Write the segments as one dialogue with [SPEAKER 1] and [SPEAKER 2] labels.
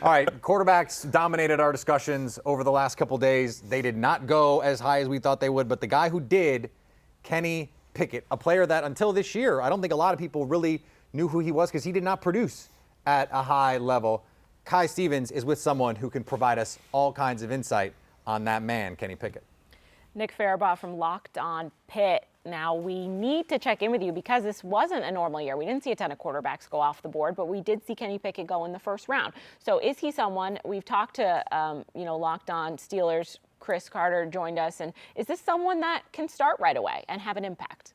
[SPEAKER 1] All right, quarterbacks dominated our discussions over the last couple days. They did not go as high as we thought they would, but the guy who did, Kenny Pickett, a player that until this year, I don't think a lot of people really knew who he was because he did not produce at a high level. Kainani Stevens is with someone who can provide us all kinds of insight on that man, Kenny Pickett.
[SPEAKER 2] Nick Farabaugh from On Pitt. Now, we need to check in with you because this wasn't a normal year. We didn't see a ton of quarterbacks go off the board, but we did see Kenny Pickett go in the first round. So is he someone, we've talked to, Locked On Steelers, Chris Carter joined us, and is this someone that can start right away and have an impact?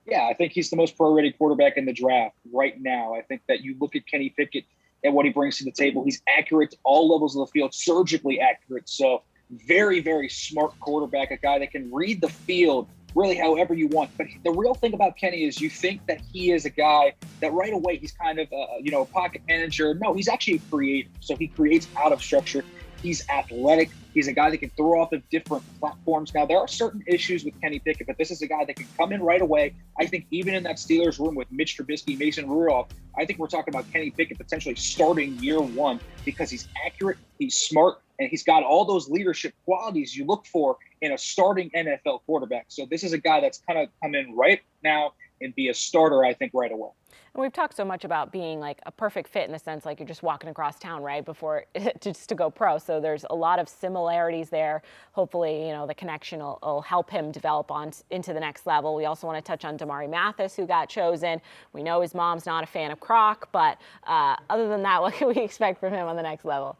[SPEAKER 3] Yeah, I think he's the most pro-ready quarterback in the draft right now. I think that you look at Kenny Pickett and what he brings to the table. He's accurate to all levels of the field, surgically accurate. So very, very smart quarterback, a guy that can read the field really however you want. But the real thing about Kenny is you think that he is a guy that right away he's kind of a pocket manager. No, he's actually a creator. So he creates out of structure. He's athletic. He's a guy that can throw off of different platforms. Now, there are certain issues with Kenny Pickett, but this is a guy that can come in right away. I think even in that Steelers room with Mitch Trubisky, Mason Rudolph, I think we're talking about Kenny Pickett potentially starting year one because he's accurate, he's smart, and he's got all those leadership qualities you look for in a starting NFL quarterback. So this is a guy that's kind of come in right now and be a starter, I think, right away.
[SPEAKER 2] And we've talked so much about being like a perfect fit in the sense like you're just walking across town, right, before just to go pro. So there's a lot of similarities there. Hopefully, the connection will help him develop on into the next level. We also want to touch on Damari Mathis, who got chosen. We know his mom's not a fan of Croc, but other than that, what can we expect from him on the next level?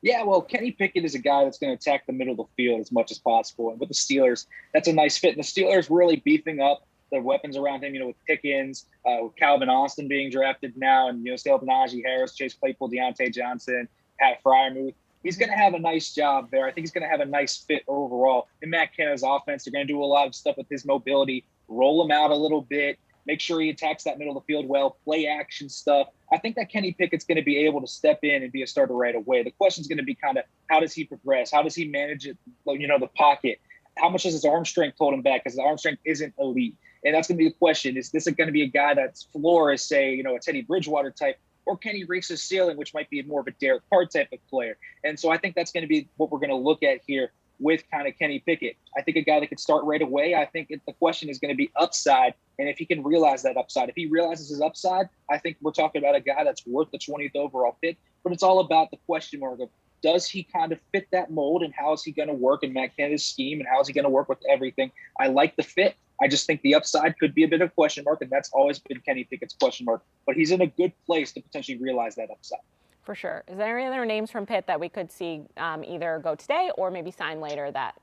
[SPEAKER 3] Yeah, well, Kenny Pickett is a guy that's going to attack the middle of the field as much as possible. And with the Steelers, that's a nice fit. And the Steelers really beefing up the weapons around him, with Pickens, with Calvin Austin being drafted now, and, still have Najee Harris, Chase Claypool, Deontay Johnson, Pat Freiermuth. He's going to have a nice job there. I think he's going to have a nice fit overall. In Matt Canada's offense, they're going to do a lot of stuff with his mobility, roll him out a little bit, make sure he attacks that middle of the field well, play action stuff. I think that Kenny Pickett's going to be able to step in and be a starter right away. The question is going to be kind of how does he progress? How does he manage it, the pocket? How much does his arm strength hold him back? Because the arm strength isn't elite. And that's going to be the question. Is this going to be a guy that's floor is, say, a Teddy Bridgewater type, or can he reach his ceiling, which might be more of a Derek Carr type of player? And so I think that's going to be what we're going to look at here with kind of Kenny Pickett. I think a guy that could start right away. I think the question is going to be upside, and if he can realize that upside. If he realizes his upside, I think we're talking about a guy that's worth the 20th overall pick. But it's all about the question mark of, does he kind of fit that mold, and how is he going to work in Matt Canada's scheme, and how is he going to work with everything? I like the fit. I just think the upside could be a bit of a question mark, and that's always been Kenny Pickett's question mark. But he's in a good place to potentially realize that upside.
[SPEAKER 2] For sure. Is there any other names from Pitt that we could see either go today or maybe sign later that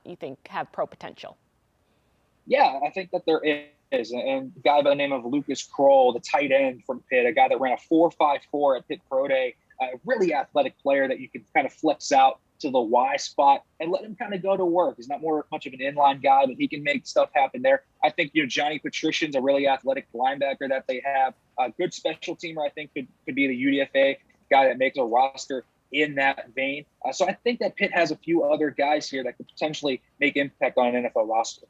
[SPEAKER 2] you think have pro potential?
[SPEAKER 3] Yeah, I think that there is. And a guy by the name of Lucas Kroll, the tight end from Pitt, a guy that ran a 4.54 at Pitt Pro Day, a really athletic player that you can kind of flex out to the Y spot and let him kind of go to work. He's not much of an inline guy, but he can make stuff happen there. I think, Johnny Patrician's a really athletic linebacker that they have. A good special teamer, I think, could be the UDFA guy that makes a roster in that vein. So I think that Pitt has a few other guys here that could potentially make impact on an NFL roster.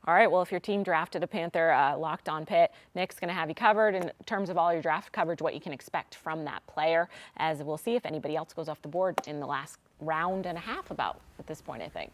[SPEAKER 2] All right, well, if your team drafted a Panther, Locked On Pitt, Nick's going to have you covered in terms of all your draft coverage, what you can expect from that player, as we'll see if anybody else goes off the board in the last round and a half about at this point, I think.